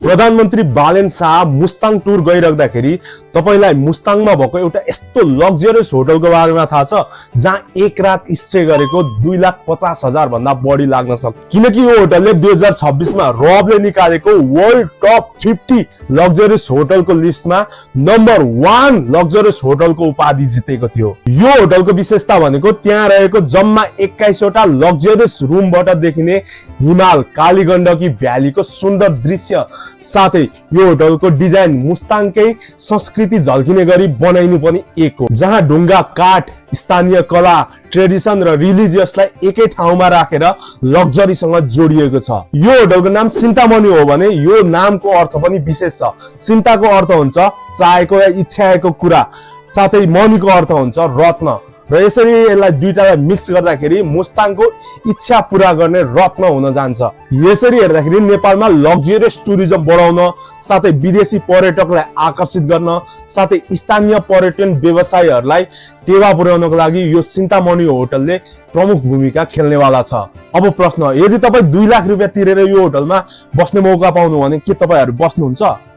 प्रधानमन्त्री बालेन शाह मुस्ताङ टुर गइराख्दाखेरि तपाईलाई मुस्ताङमा भएको एउटा यस्तो लग्जरियस होटलको बारेमा थाहा छ जहाँ एक रात स्टे गरेको 2,50,000 भन्दा बढी लाग्न सक्छ। किनकि यो होटलले 2026 मा रबले निकालेको वर्ल्ड टप 50 लग्जरियस होटलको लिस्टमा नम्बर 1 लग्जरियस होटलको उपाधि जितेको थियो। यो होटलको विशेषता भनेको त्यहाँ रहेको जम्मा 21 वटा लग्जरियस रुमबाट देखिने हिमाल कालीगण्डकी भ्यालीको सुन्दर दृश्य साथै यो होटलको डिजाइन मुस्ताङकै संस्कृति झल्किने गरी बनाइनु पनि एक हो, जहाँ ढुङ्गा काठ स्थानीय कला ट्रेडिसन र रिलिजियसलाई एकै ठाउँमा राखेर लग्जरीसँग जोडिएको छ। यो होटलको नाम सिन्तामणि हो भने यो नामको अर्थ पनि विशेष छ। सिन्ताको अर्थ हुन्छ चाहेको या इच्छाएको कुरा, साथै मणिको अर्थ हुन्छ रत्न र यसरी यसलाई दुईटालाई मिक्स गर्दाखेरि मुस्ताङको इच्छा पूरा गर्ने रत्न हुन जान्छ। यसरी हेर्दाखेरि नेपालमा लग्जरियस टुरिज्म बढाउन साथै विदेशी पर्यटकलाई आकर्षित गर्न साथै स्थानीय पर्यटन व्यवसायीहरूलाई टेवा पुर्याउनको लागि यो सिन्तामणि होटलले प्रमुख भूमिका खेल्नेवाला छ। अब प्रश्न, यदि तपाई 2 लाख रुपैयाँ तिरेर यो होटलमा बस्ने मौका पाउनु भने के तपाईहरु बस्नुहुन्छ?